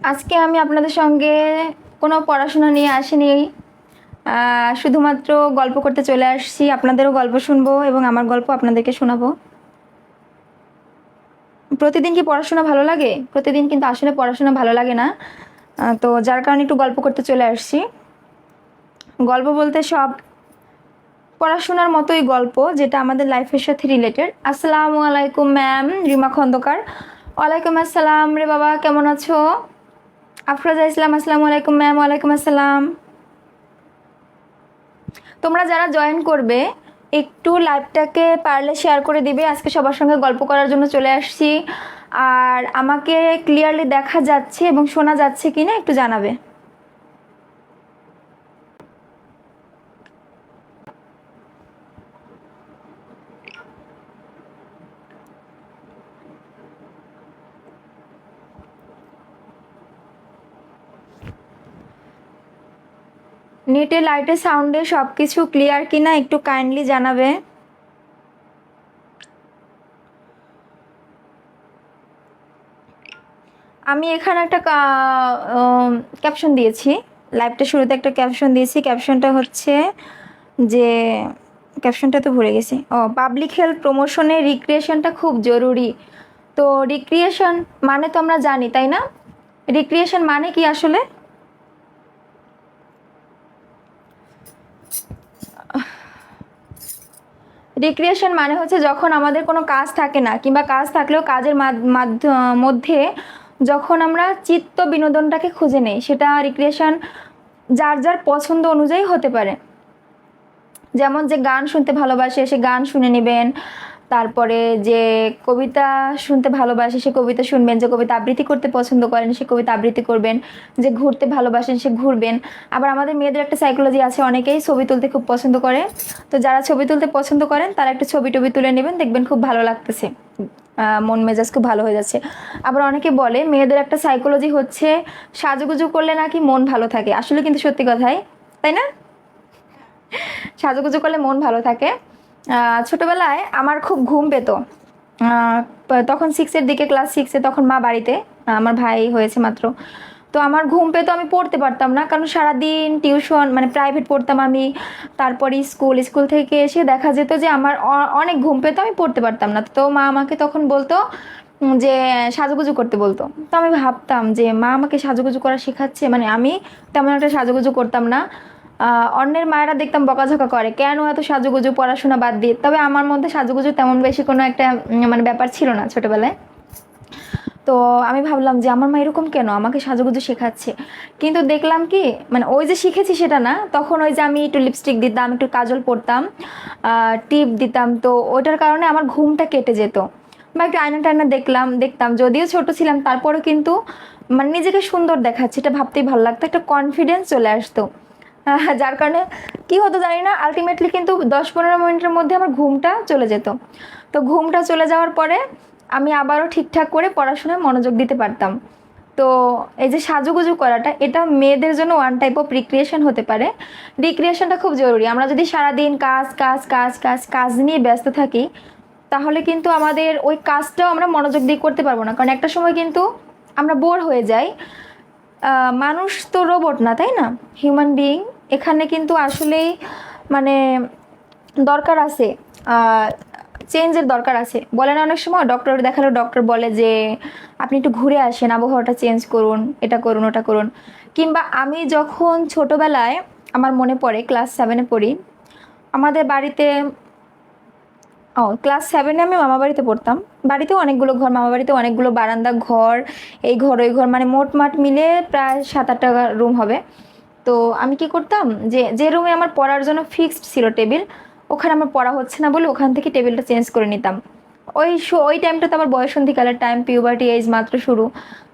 আজকে আমি আপনাদের সঙ্গে কোনো পড়াশোনা নিয়ে আসিনি। শুধুমাত্র গল্প করতে চলে আসছি। আপনাদেরও গল্প শুনবো এবং আমার গল্প আপনাদেরকে শোনাবো। প্রতিদিন কি পড়াশোনা ভালো লাগে? প্রতিদিন কিন্তু আসলে পড়াশোনা ভালো লাগে না। তো যার কারণে একটু গল্প করতে চলে আসছি। গল্প বলতে সব পড়াশোনার মতোই গল্প, যেটা আমাদের লাইফের সাথে রিলেটেড। আসসালামু আলাইকুম ম্যাম, রিমা খন্দকার। ওয়ালাইকুম আসসালাম রে বাবা, কেমন আছো? আফরোজা ইসলাম, আসসালামু আলাইকুম ম্যাম। ওয়ালাইকুম আসসালাম। তোমরা যারা জয়েন করবে একটু লাইভটাকে পারলে শেয়ার করে দিবে। আজকে সবার সঙ্গে গল্প করার জন্য চলে আসছি। আর আমাকে ক্লিয়ারলি দেখা যাচ্ছে এবং শোনা যাচ্ছে কিনা একটু জানাবে। নেটে লাইটে সাউন্ডে সব কিছু ক্লিয়ার কিনা একটু কাইন্ডলি জানাবে। আমি এখানে একটা ক্যাপশন দিয়েছি, লাইভটা শুরুতে একটা ক্যাপশন দিয়েছি। ক্যাপশনটা হচ্ছে যে, ক্যাপশনটা তো ভুলে গেছি। পাবলিক হেলথ প্রমোশনে রিক্রিয়েশনটা খুব জরুরি। তো রিক্রিয়েশন মানে তো আমরা জানি, তাই না? রিক্রিয়েশন মানে কি আসলে? রিক্রিয়েশন মানে হচ্ছে যখন আমাদের কোনো কাজ থাকে না, কিংবা কাজ থাকলেও কাজের মধ্যে যখন আমরা চিত্ত বিনোদনটাকে খুঁজে নেই, সেটা রিক্রিয়েশন যার যার পছন্দ অনুযায়ী হতে পারে। যেমন যে গান শুনতে ভালোবাসে সে গান শুনে নেবেন, তারপরে যে কবিতা শুনতে ভালোবাসে সে কবিতা শুনবেন, যে কবিতা আবৃত্তি করতে পছন্দ করেন সে কবিতা আবৃত্তি করবেন, যে ঘুরতে ভালোবাসেন সে ঘুরবেন। আবার আমাদের মেয়েদের একটা সাইকোলজি আছে, অনেকেই ছবি তুলতে খুব পছন্দ করে। তো যারা ছবি তুলতে পছন্দ করেন তারা একটা ছবি টবি তুলে নেবেন, দেখবেন খুব ভালো লাগতেছে, মন মেজাজ খুব ভালো হয়ে যাচ্ছে। আবার অনেকে বলে মেয়েদের একটা সাইকোলজি হচ্ছে সাজুগুজু করলে নাকি মন ভালো থাকে। আসলে কিন্তু সত্যি কথাই, তাই না? সাজুগুজু করলে মন ভালো থাকে। ছোটোবেলায় আমার খুব ঘুম পেত। তখন সিক্সের দিকে, ক্লাস সিক্সে, তখন মা বাড়িতে, আমার ভাই হয়েছে মাত্র। তো আমার ঘুম পেত, আমি পড়তে পারতাম না, কারণ সারাদিন টিউশন, মানে প্রাইভেট পড়তাম আমি। তারপরে স্কুল থেকে এসে দেখা যেত যে আমার অনেক ঘুম পেত, আমি পড়তে পারতাম না। তো মা আমাকে তখন বলতো যে সাজুগুজু করতে বলতো। তো আমি ভাবতাম যে মা আমাকে সাজুগুজু করা শেখাচ্ছে, মানে আমি তেমন একটা সাজুগুজু করতাম না। অন্যের মায়েরা দেখতাম বকাঝকা করে, কেন এত সাজুগুজু, পড়াশোনা বাদ দিয়ে। তবে আমার মধ্যে সাজুগুজু তেমন বেশি কোনো একটা মানে ব্যাপার ছিল না ছোটোবেলায়। তো আমি ভাবলাম যে আমার মা এরকম কেন আমাকে সাজুগুজু শেখাচ্ছে। কিন্তু দেখলাম কি, মানে ওই যে শিখেছি সেটা না, তখন ওই যে আমি একটু লিপস্টিক দিতাম, একটু কাজল পরতাম, টিপ দিতাম, তো ওইটার কারণে আমার ঘুমটা কেটে যেত। বা একটু আয়না টায়না দেখতাম, যদিও ছোট ছিলাম তারপরেও কিন্তু মানে নিজেকে সুন্দর দেখাচ্ছে এটা ভাবতেই ভালো লাগতো, একটা কনফিডেন্স চলে আসতো। যার কারণে কি হতো জানি না, আলটিমেটলি কিন্তু 10-15 মিনিটের মধ্যে আমার ঘুমটা চলে যেত। তো ঘুমটা চলে যাওয়ার পরে আমি আবারও ঠিকঠাক করে পড়াশোনায় মনোযোগ দিতে পারতাম। তো এই যে সাজুগুজু করাটা, এটা মেয়েদের জন্য ওয়ান টাইপ অফ রিক্রিয়েশন হতে পারে। রিক্রিয়েশনটা খুব জরুরি। আমরা যদি সারাদিন কাজ কাজ কাজ কাজ কাজ নিয়ে ব্যস্ত থাকি, তাহলে কিন্তু আমাদের ওই কাজটাও আমরা মনোযোগ দিয়ে করতে পারবো না, কারণ একটা সময় কিন্তু আমরা বোর হয়ে যাই। মানুষ তো রোবট না, তাই না? Human being. এখানে কিন্তু আসলেই মানে দরকার আছে, চেঞ্জের দরকার আছে। বলে না অনেক সময়, ডক্টর দেখালে ডক্টর বলে যে আপনি একটু ঘুরে আসেন, আবহাওয়াটা চেঞ্জ করুন, এটা করুন ওটা করুন। কিংবা আমি যখন ছোটোবেলায়, আমার মনে পড়ে ক্লাস 7-এ পড়ি, আমাদের বাড়িতে, ক্লাস 7-এ আমি মামা বাড়িতে পড়তাম। বাড়িতেও অনেকগুলো ঘর, মামা বাড়িতে অনেকগুলো বারান্দা ঘর, এই ঘর ওই ঘর, মানে মোটমাট মিলে প্রায় 7-8টা রুম হবে। তো আমি কি করতাম, যে যে রুমে আমার পড়ার জন্য ফিক্সড ছিল টেবিল, ওখানে আমার পড়া হচ্ছে না বলে ওখান থেকে টেবিলটা চেঞ্জ করে নিতাম। ওই টাইমটা তো আমার বয়সন্ধিকালের টাইম, পিউবার্টি এজ মাত্র শুরু।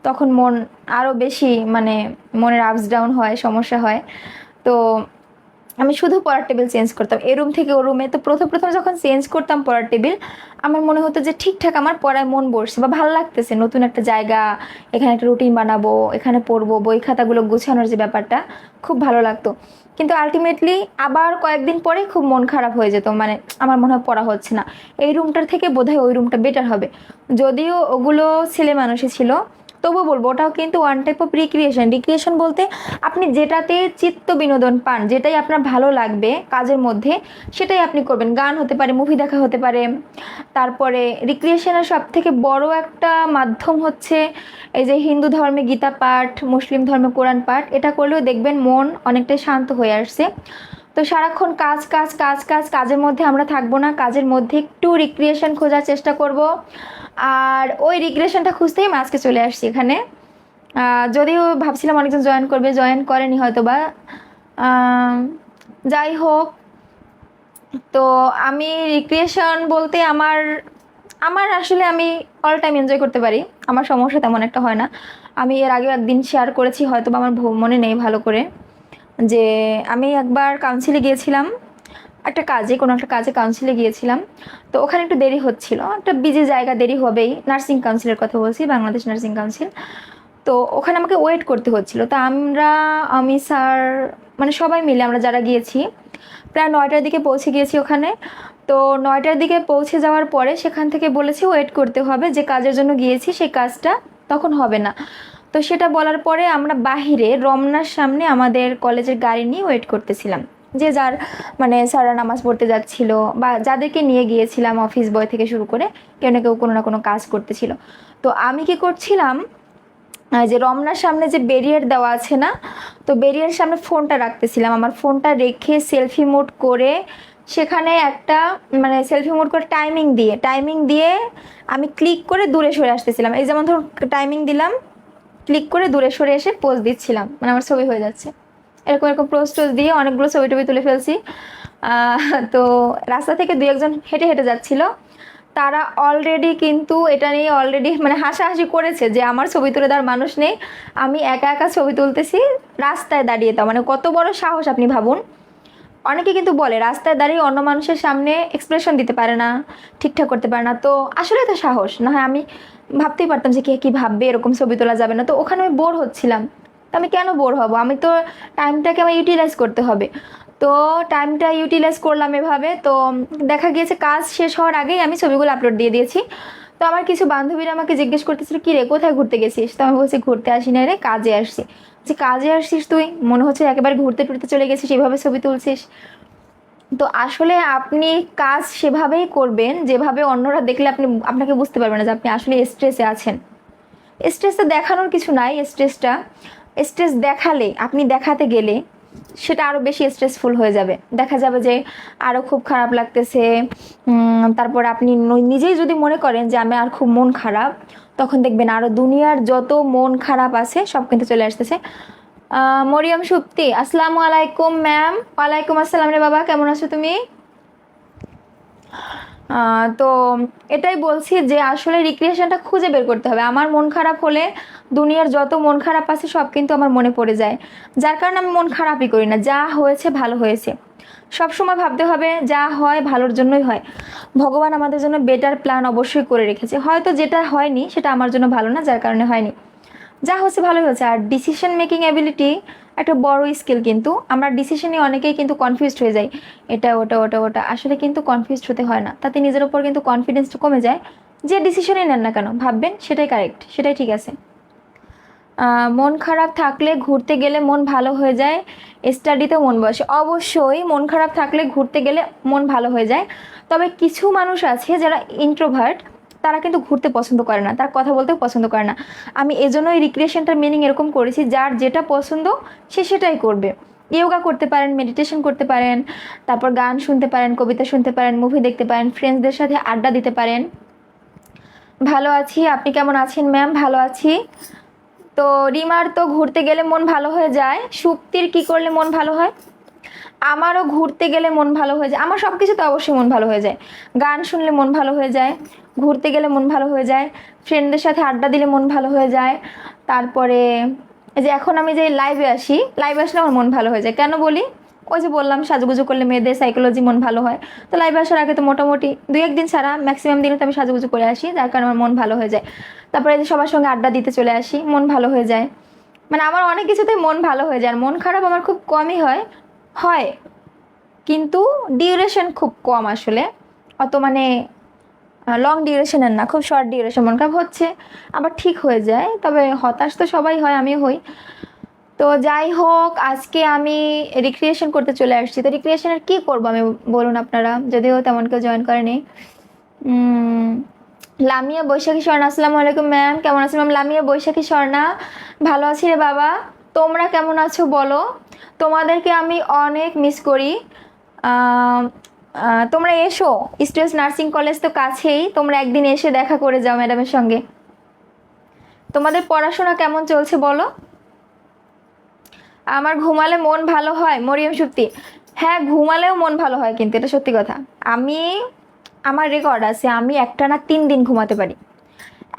তখন মন আরও বেশি, মানে মনের আপস ডাউন হয়, সমস্যা হয়। তো আমি শুধু পড়ার টেবিল চেঞ্জ করতাম, এ রুম থেকে ও রুমে। তো প্রথম প্রথম যখন চেঞ্জ করতাম পড়ার টেবিল, আমার মনে হতো যে ঠিকঠাক আমার পড়ায় মন বসছে বা ভালো লাগতেছে, নতুন একটা জায়গা, এখানে একটা রুটিন বানাবো, এখানে পড়বো, বই খাতাগুলো গুছানোর যে ব্যাপারটা, খুব ভালো লাগতো। কিন্তু আলটিমেটলি আবার কয়েকদিন পরে খুব মন খারাপ হয়ে যেত, মানে আমার মনে হয় পড়া হচ্ছে না, এই রুমটার থেকে বোধহয় ওই রুমটা বেটার হবে। যদিও ওগুলো ছেলে মানুষই ছিল, তবু বলবো ওটাও কিন্তু one type of recreation. Recreation বলতে আপনি যেটাতে চিত্ত বিনোদন পান, যেটাই আপনার ভালো লাগবে কাজের মধ্যে, সেটাই আপনি করবেন। গান হতে পারে, মুভি দেখা হতে পারে। তারপরে রিক্রিয়েশনের সব থেকে বড় একটা মাধ্যম হচ্ছে এই যে হিন্দু ধর্মে গীতা পাঠ, মুসলিম ধর্মে কোরআন পাঠ। এটা করলেও দেখবেন মন অনেকটাই শান্ত হয়ে আসছে। তো সারাক্ষণ কাজ কাজ কাজ কাজ কাজের মধ্যে আমরা থাকবো না, কাজের মধ্যে একটু রিক্রিয়েশন খোঁজার চেষ্টা করব। আর ওই রিক্রিয়েশনটা খুঁজতেই আমি আজকে চলে আসছি এখানে। যদিও ভাবছিলাম অনেকজন জয়েন করবে, জয়েন করেনি হয়তো বা। যাই হোক, তো আমি রিক্রিয়েশন বলতে আমার আমার আসলে আমি অল টাইম এনজয় করতে পারি, আমার সমস্যা তেমন একটা হয় না। আমি এর আগেও একদিন শেয়ার করেছি, হয়তো বা আমার মনে নেই ভালো করে, যে আমি একবার কাউন্সিলে গিয়েছিলাম, একটা কাজে, কোনো একটা কাজে কাউন্সিলে গিয়েছিলাম। তো ওখানে একটু দেরি হচ্ছিল, একটা বিজি জায়গা, দেরি হবেই। নার্সিং কাউন্সিলের কথা বলছি, বাংলাদেশ নার্সিং কাউন্সিল। তো ওখানে আমাকে ওয়েট করতে হচ্ছিল। তো আমি স্যার মানে সবাই মিলে আমরা যারা গিয়েছি প্রায় 9টার দিকে পৌঁছে গিয়েছি ওখানে। তো 9টার দিকে পৌঁছে যাওয়ার পরে সেখান থেকে বলেছে ওয়েট করতে হবে, যে কাজের জন্য গিয়েছি সেই কাজটা তখন হবে না। তো সেটা বলার পরে আমরা বাহিরে রমনার সামনে আমাদের কলেজের গাড়ি নিয়ে ওয়েট করতেছিলাম, যে যার মানে স্যাররা নামাজ পড়তে যাচ্ছিল বা যাদেরকে নিয়ে গিয়েছিলাম, অফিস বয় থেকে শুরু করে কেউ না কেউ কোনো না কোনো কাজ করতেছিল। তো আমি কি করছিলাম, যে রমনার সামনে যে ব্যারিয়ার দেওয়া আছে না, তো ব্যারিয়ারের সামনে ফোনটা রাখতেছিলাম। আমার ফোনটা রেখে সেলফি মোড করে সেখানে একটা মানে সেলফি মোড করে টাইমিং দিয়ে আমি ক্লিক করে দূরে সরে আসতেছিলাম। এই যেমন ধরুন টাইমিং দিলাম, ক্লিক করে দূরে সরে এসে পোজ দিচ্ছিলাম, মানে আমার ছবি হয়ে যাচ্ছে। এরকম এরকম পোজ টোজ দিয়ে অনেকগুলো ছবি টবি তুলে ফেলছি। তো রাস্তা থেকে 2-1জন হেঁটে হেঁটে যাচ্ছিল, তারা অলরেডি কিন্তু এটা নিয়ে অলরেডি মানে হাসাহাসি করেছে যে আমার ছবি তুলে দেওয়ার মানুষ নেই, আমি একা একা ছবি তুলতেছি রাস্তায় দাঁড়িয়ে। তা মানে কত বড় সাহস আপনি ভাবুন। অনেকে কিন্তু বলে রাস্তায় দাঁড়িয়ে অন্য মানুষের সামনে এক্সপ্রেশন দিতে পারে না, ঠিকঠাক করতে পারে না। তো আসলে তো সাহস না হয় আমি ভাবতেই পারতাম যে কে কী ভাববে, এরকম ছবি তোলা যাবে না। তো ওখানে আমি বোর হচ্ছিলাম, তো আমি কেন বোর হব, আমি তো টাইমটাকে আমার ইউটিলাইজ করতে হবে। তো টাইমটা ইউটিলাইজ করলাম এভাবে। তো দেখা গিয়েছে কাজ শেষ হওয়ার আগেই আমি ছবিগুলো আপলোড দিয়ে দিয়েছি। তো আমার কিছু বান্ধবীরা আমাকে জিজ্ঞেস করতেছিল, কী রে কোথায় ঘুরতে গেছিস? তো আমি বলছি ঘুরতে আসি না রে, কাজে আসছি। যে কাজে আসছিস তুই, মনে হচ্ছে একেবারে ঘুরতে টুরতে চলে গেছিস, এভাবে ছবি তুলছিস। তো আসলে আপনি কাজ সেভাবেই করবেন যেভাবে অন্যরা দেখলে আপনাকে বুঝতে পারবেন না যে আপনি আসলে স্ট্রেসে আছেন। স্ট্রেসটা দেখানোর কিছু নাই, স্ট্রেস দেখালে, আপনি দেখাতে গেলে সেটা আরও বেশি স্ট্রেসফুল হয়ে যাবে। দেখা যাবে যে আরও খুব খারাপ লাগতেছে। তারপর আপনি নিজেই যদি মনে করেন যে আমি আর খুব মন খারাপ, তখন দেখবেন আরও দুনিয়ার যত মন খারাপ আছে সব কিন্তু চলে আসতেছে। মরিয়ম সুপ্তি, আসসালামু আলাইকুম ম্যাম। ওয়ালাইকুম আসসালাম রে বাবা, কেমন আছো তুমি? তো এটাই বলছি যে আসলে রিক্রিয়েশনটা খুঁজে বের করতে হবে। আমার মন খারাপ হলে দুনিয়ার যত মন খারাপ আছে সব কিন্তু আমার মনে পড়ে যায়, যার কারণে আমি মন খারাপই করি না। যা হয়েছে ভালো হয়েছে, সবসময় ভাবতে হবে যা হয় ভালোর জন্যই হয়। ভগবান আমাদের জন্য বেটার প্ল্যান অবশ্যই করে রেখেছে, হয়তো যেটা হয়নি সেটা আমার জন্য ভালো না, যার কারণে হয়নি। যা হচ্ছে ভালোই হচ্ছে। আর ডিসিশন মেকিং অ্যাবিলিটি একটা বড় স্কিল, কিন্তু আমরা ডিসিশনে অনেকেই কিন্তু কনফিউজড হয়ে যাই, এটা ওটা ওটা ওটা। আসলে কিন্তু কনফিউজড হতে হয় না, তাতে নিজের ওপর কিন্তু কনফিডেন্সটা কমে যায়। যে ডিসিশনই নেন না কেন ভাববেন সেটাই কারেক্ট, সেটাই ঠিক আছে। মন খারাপ থাকলে ঘুরতে গেলে মন ভালো হয়ে যায়, স্টাডিতেও মন বসে। অবশ্যই মন খারাপ থাকলে ঘুরতে গেলে মন ভালো হয়ে যায়, তবে কিছু মানুষ আছে যারা ইন্ট্রোভার্ট, তারা কিন্তু ঘুরতে পছন্দ করে না, তার কথা বলতেও পছন্দ করে না। আমি এজন্যই রিক্রিয়েশনটার মিনিং এরকম করেছি, যার যেটা পছন্দ সে সেটাই করবে। ইয়োগা করতে পারেন, মেডিটেশন করতে পারেন, তারপর গান শুনতে পারেন, কবিতা শুনতে পারেন, মুভি দেখতে পারেন, ফ্রেন্ডসদের সাথে আড্ডা দিতে পারেন। ভালো আছি, আপনি কেমন আছেন ম্যাম? ভালো আছি। তো রিমার তো ঘুরতে গেলে মন ভালো হয়ে যায়। সুপ্তির কি করলে মন ভালো হয়? আমারও ঘুরতে গেলে মন ভালো হয়ে যায়, আমার সব কিছুতে অবশ্যই মন ভালো হয়ে যায়। গান শুনলে মন ভালো হয়ে যায়, ঘুরতে গেলে মন ভালো হয়ে যায়, ফ্রেন্ডদের সাথে আড্ডা দিলে মন ভালো হয়ে যায়। তারপরে এই যে এখন আমি যে লাইভে আসলে আমার মন ভালো হয়ে যায়। কেন বলি? ওই যে বললাম সাজুগুজু করলে মেয়েদের সাইকোলজি মন ভালো হয়। তো লাইভে আসার আগে তো মোটামুটি 2-1 দিন ছাড়া ম্যাক্সিমাম দিনে তো আমি সাজুগুজু করে আসি, যার কারণে আমার মন ভালো হয়ে যায়। তারপরে এই যে সবার সঙ্গে আড্ডা দিতে চলে আসি, মন ভালো হয়ে যায়। মানে আমার অনেক কিছুতেই মন ভালো হয়ে যায়। আর মন খারাপ আমার খুব কমই হয়, কিন্তু ডিউরেশন খুব কম আসলে, অত মানে লং ডিউরেশনের না, খুব শর্ট ডিউরেশন মন খারাপ হচ্ছে, আবার ঠিক হয়ে যায়, তবে হতাশ তো সবাই হয়, আমিও হই। তো যাই হোক, আজকে আমি রিক্রিয়েশন করতে চলে আসছি। তো রিক্রিয়েশনের কী করবো আমি, বলুন আপনারা, যদিও তেমন কেউ জয়েন করেনি। লামিয়া বৈশাখী স্বর্ণা, আসসালামু আলাইকুম ম্যাম, কেমন আছেন ম্যাম? লামিয়া বৈশাখী স্বর্ণা, ভালো আছি রে বাবা, তোমরা কেমন আছো বলো? তোমাদেরকে আমি অনেক মিস করি। তোমরা এসো, স্টুডেন্টস নার্সিং কলেজ তো কাছেই, তোমরা একদিন এসে দেখা করে যাও ম্যাডামের সঙ্গে। তোমাদের পড়াশোনা কেমন চলছে বলো? আমার ঘুমালে মন ভালো হয়, মরিয়ম সুপ্তি। হ্যাঁ, ঘুমালেও মন ভালো হয়, কিন্তু এটা সত্যি কথা। আমার রেকর্ড আছে, আমি একটানা 3 দিন ঘুমাতে পারি।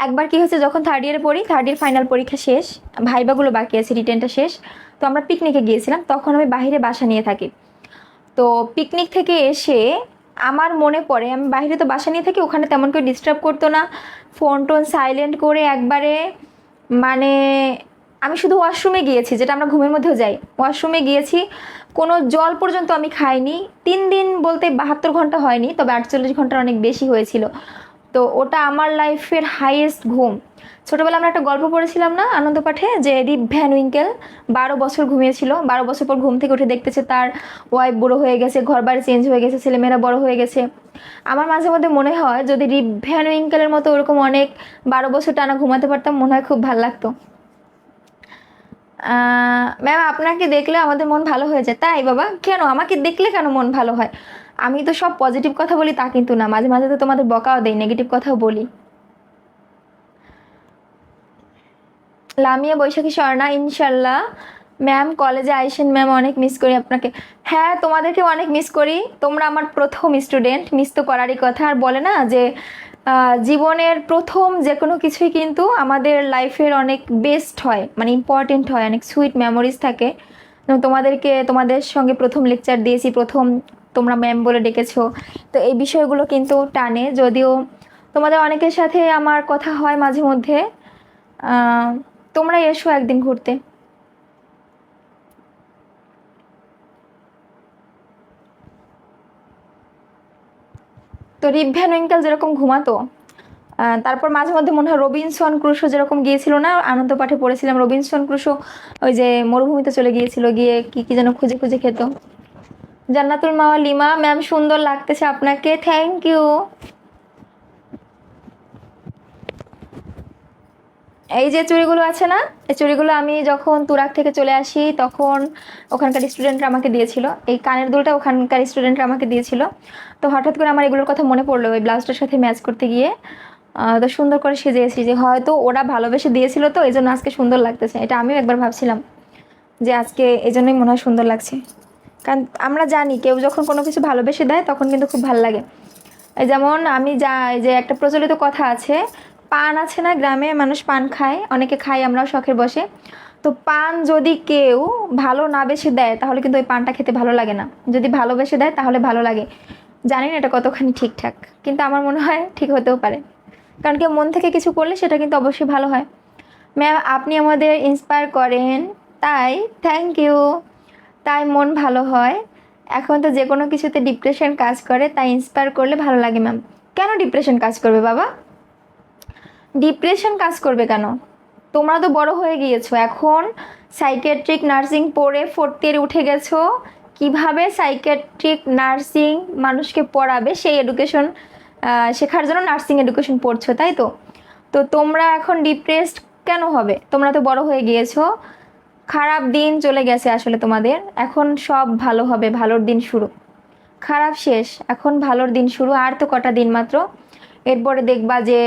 একবার কি হচ্ছে, যখন থার্ড ইয়ারে পড়ি, থার্ড ইয়ার ফাইনাল পরীক্ষা শেষ, ভাইবাগুলো বাকি আছে, রিটেনটা শেষ, তো আমরা পিকনিকে গিয়েছিলাম, তখন আমি বাইরে বাসা নিয়ে থাকি। তো পিকনিক থেকে এসে আমার মনে পড়ে, আমি বাইরে তো বাসা নিয়ে থাকি, ওখানে তেমন কেউ ডিস্টার্ব করতো না, ফোন টোন সাইলেন্ট করে একবারে, মানে আমি শুধু ওয়াশরুমে গিয়েছি, যেটা আমরা ঘুমের মধ্যেও যাই, ওয়াশরুমে গিয়েছি, কোনো জল পর্যন্ত আমি খাইনি। 3 দিন বলতে 72 ঘন্টা হয়নি, তবে 48 ঘন্টার অনেক বেশি হয়েছিল। তো ওটা আমার লাইফের হাইয়েস্ট ঘুম। ছোটোবেলা আমরা একটা গল্প পড়েছিলাম না আনন্দ পাঠে, যে রিপ ভ্যান উইঙ্কেল 12 বছর ঘুমিয়েছিল, 12 বছর পর ঘুম থেকে উঠে দেখতেছে তার ওয়াইফ বুড়ো হয়ে গেছে, ঘর বাড়ি চেঞ্জ হয়ে গেছে, ছেলেমেয়েরা বড় হয়ে গেছে। আমার মাঝে মধ্যে মনে হয় যদি রিপ ভ্যান উইঙ্কেলের মতো ওরকম অনেক 12 বছর টানা ঘুমাতে পারতাম, মনে হয় খুব ভালো লাগতো। ম্যাম, আপনাকে দেখলে আমাদের মন ভালো হয়ে যায়। তাই বাবা? কেন আমাকে দেখলে কেন মন ভালো হয়? আমি তো সব পজিটিভ কথা বলি তা কিন্তু না, মাঝে মাঝে তো তোমাদের বকাও দেই, নেগেটিভ কথাও বলি। লামিয়া বৈশাখী স্বর্ণা, ইনশাল্লাহ ম্যাম কলেজে আইসেন ম্যাম, অনেক মিস করি আপনাকে। হ্যাঁ, তোমাদেরকে অনেক মিস করি, তোমরা আমার প্রথম স্টুডেন্ট, মিস তো করারই কথা। আর বলে না যে জীবনের প্রথম যে কোনো কিছুই কিন্তু আমাদের লাইফের অনেক বেস্ট হয়, মানে ইম্পর্টেন্ট হয়, অনেক সুইট মেমোরিজ থাকে। তোমাদের সঙ্গে প্রথম লেকচার দিয়েছি, প্রথম তোমরা ম্যাম বলে ডেকেছো, তো এই বিষয়গুলো কিন্তু টানে। যদিও তোমাদের অনেকের সাথে আমার কথা হয় মাঝে মধ্যে, তোমরা এসো একদিন ঘুরতে। তো রিপ ভ্যান উইঙ্কেল যেরকম ঘুমাতো, তারপর মাঝে মধ্যে মনে হয় রবিনসন ক্রুশো যেরকম গিয়েছিল না, আনন্দ পাঠে পড়েছিলাম, রবিনসন ক্রুশো ওই যে মরুভূমিতে চলে গিয়েছিল, গিয়ে কি কি যেন খুঁজে খুঁজে খেত। জান্নাতুল মাওয়া লিমা, ম্যাম সুন্দর লাগতেছে আপনাকে, থ্যাংক ইউ। এই যে চুড়িগুলো আছে না, এই চুড়িগুলো আমি যখন তুরাক থেকে চলে আসি তখন ওখানকার স্টুডেন্টরা আমাকে দিয়েছিল, এই কানের দুলটা ওখানকার স্টুডেন্টরা আমাকে দিয়েছিল। তো হঠাৎ করে আমার এগুলোর কথা মনে পড়লো ওই ব্লাউজটার সাথে ম্যাচ করতে গিয়ে, তো সুন্দর করে সেজে এসেছি, যে হয়তো ওরা ভালোবেসে দিয়েছিল, তো এই জন্য আজকে সুন্দর লাগতেছে। এটা আমিও একবার ভাবছিলাম যে আজকে এই জন্যই মনে হয় সুন্দর লাগছে, কারণ আমরা জানি কেউ যখন কোনো কিছু ভালোবেসে দেয় তখন কিন্তু খুব ভালো লাগে। এই যেমন আমি যে একটা প্রচলিত কথা আছে, পান আছে না, গ্রামে মানুষ পান খায়, অনেকে খাই, আমরাও শখের বসে। তো পান যদি কেউ ভালো না বেশি দেয় তাহলে কিন্তু ওই পানটা খেতে ভালো লাগে না, যদি ভালোবেসে দেয় তাহলে ভালো লাগে। জানি না এটা কতখানি ঠিকঠাক, কিন্তু আমার মনে হয় ঠিক হতেও পারে, কারণ কেউ মন থেকে কিছু করলে সেটা কিন্তু অবশ্যই ভালো হয়। ম্যাম, আপনি আমাদের ইন্সপায়ার করেন, তাই থ্যাংক ইউ, তাই মন ভালো হয়। এখন তো যে কোনো কিছুতে ডিপ্রেশন কাজ করে, তাই ইন্সপায়ার করলে ভালো লাগে ম্যাম। কেন ডিপ্রেশন কাজ করবে বাবা? ডিপ্রেশন কাজ করবে কেন? তোমরা তো বড় হয়ে গিয়েছো, এখন সাইকিয়াট্রিক নার্সিং পড়ে 4th ইয়ারে উঠে গেছো, কিভাবে সাইকিয়াট্রিক নার্সিং মানুষকে পড়াবে সেই এডুকেশন শেখার জন্য নার্সিং এডুকেশন পড়ছো, তাই তো? তো তোমরা এখন ডিপ্রেসড কেন হবে? তোমরা তো বড় হয়ে গিয়েছো, খারাপ দিন চলে গেছে আসলে তোমাদের, এখন সব ভালো হবে, ভালোর দিন শুরু। খারাপ শেষ, এখন ভালোর দিন শুরু, আর তো কটা দিন মাত্র, এরপরে দেখবা যে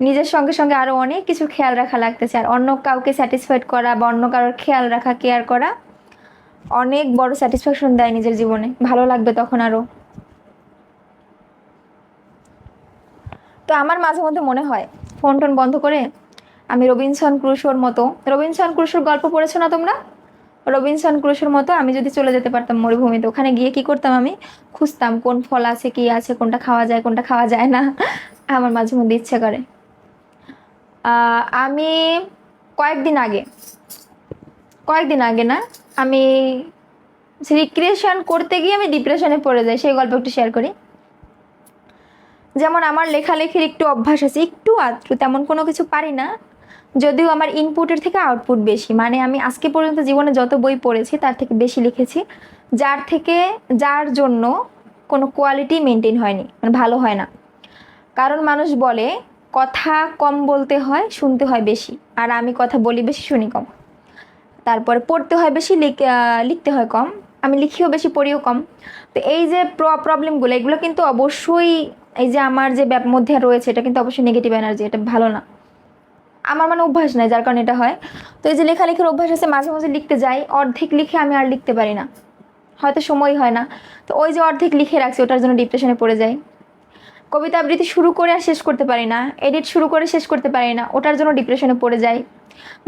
নিজের সঙ্গে সঙ্গে আরও অনেক কিছু খেয়াল রাখা লাগতেছে, আর অন্য কাউকে স্যাটিসফাইড করা বা অন্য কারোর খেয়াল রাখা, কেয়ার করা অনেক বড় স্যাটিসফ্যাকশন দেয় নিজের জীবনে, ভালো লাগবে তখন আরও। তো আমার মাঝে মধ্যে মনে হয় ফোন টোন বন্ধ করে আমি রবিনসন ক্রুশোর মতো, রবিনসন ক্রুশোর গল্প পড়েছো না তোমরা? রবিনসন ক্রুশোর মতো আমি যদি চলে যেতে পারতাম মরুভূমিতে, ওখানে গিয়ে কি করতাম, আমি খুঁজতাম কোন ফল আছে, কি আছে, কোনটা খাওয়া যায়, কোনটা খাওয়া যায় না, আমার মাঝে মধ্যে ইচ্ছে করে। আমি কয়েকদিন আগে না, আমি রিক্রিয়েশন করতে গিয়ে আমি ডিপ্রেশনে পড়ে যাই, সেই গল্প একটু শেয়ার করি। যেমন আমার লেখালেখির একটু অভ্যাস আছে, একটু আধটু, তেমন কোনো কিছু পারি না, যদিও আমার ইনপুটের থেকে আউটপুট বেশি। মানে আমি আজকে পর্যন্ত জীবনে যত বই পড়েছি তার থেকে বেশি লিখেছি, যার জন্য কোনো কোয়ালিটি মেনটেন হয়নি, মানে ভালো হয় না। কারণ মানুষ বলে কথা কম বলতে হয়, শুনতে হয় বেশি, আর আমি কথা বলি বেশি, শুনি কম। তারপরে পড়তে হয় বেশি, লিখতে হয় কম। আমি লিখিও বেশি, পড়িও কম। তো এই যে প্রবলেমগুলো, এগুলো কিন্তু অবশ্যই এই যে আমার যে মধ্যে রয়েছে, এটা কিন্তু অবশ্যই নেগেটিভ এনার্জি, এটা ভালো না। আমার মানে অভ্যাস নাই, যার কারণে এটা হয়। তো এই যে লেখালেখির অভ্যাস আছে, মাঝে মাঝে লিখতে যাই, অর্ধেক লিখে আমি আর লিখতে পারি না, হয়তো সময় হয় না। তো ওই যে অর্ধেক লিখে রাখছি, ওটার জন্য ডিপ্রেশনে পড়ে যাই। কবিতা আবৃত্তি শুরু করে আর শেষ করতে পারি না, এডিট শুরু করে শেষ করতে পারি না, ওটার জন্য ডিপ্রেশনে পড়ে যাই।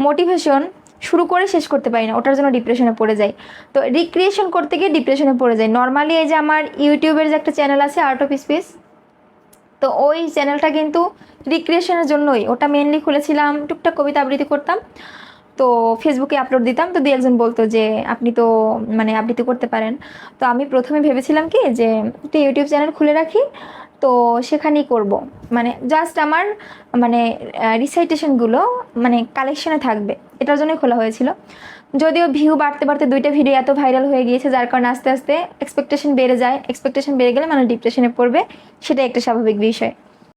মোটিভেশন শুরু করে শেষ করতে পারি না, ওটার জন্য ডিপ্রেশনে পড়ে যাই। তো রিক্রিয়েশন করতে গিয়ে ডিপ্রেশনে পড়ে যাই। নর্মালি এই যে আমার ইউটিউবের যে একটা চ্যানেল আছে, আর্ট অফ স্পিচ, তো ওই চ্যানেলটা কিন্তু রিক্রিয়েশনের জন্যই, ওটা মেনলি খুলেছিলাম, টুকটাক কবিতা আবৃত্তি করতাম, তো ফেসবুকে আপলোড দিতাম। তো দু একজন বলতো যে আপনি তো মানে আবৃত্তি করতে পারেন। তো আমি প্রথমে ভেবেছিলাম কি যে একটা ইউটিউব চ্যানেল খুলে রাখি, তো সেখানেই করব, মানে জাস্ট আমার মানে রিসাইটেশনগুলো মানে কালেকশনে থাকবে, এটার জন্যই খোলা হয়েছিল। যদিও ভিউ বাড়তে বাড়তে 2টা ভিডিও এত ভাইরাল হয়ে গিয়েছে, যার কারণে আস্তে আস্তে এক্সপেকটেশন বেড়ে যায়। এক্সপেকটেশন বেড়ে গেলে মানুষ ডিপ্রেশনে পড়বে, সেটা একটা স্বাভাবিক বিষয়।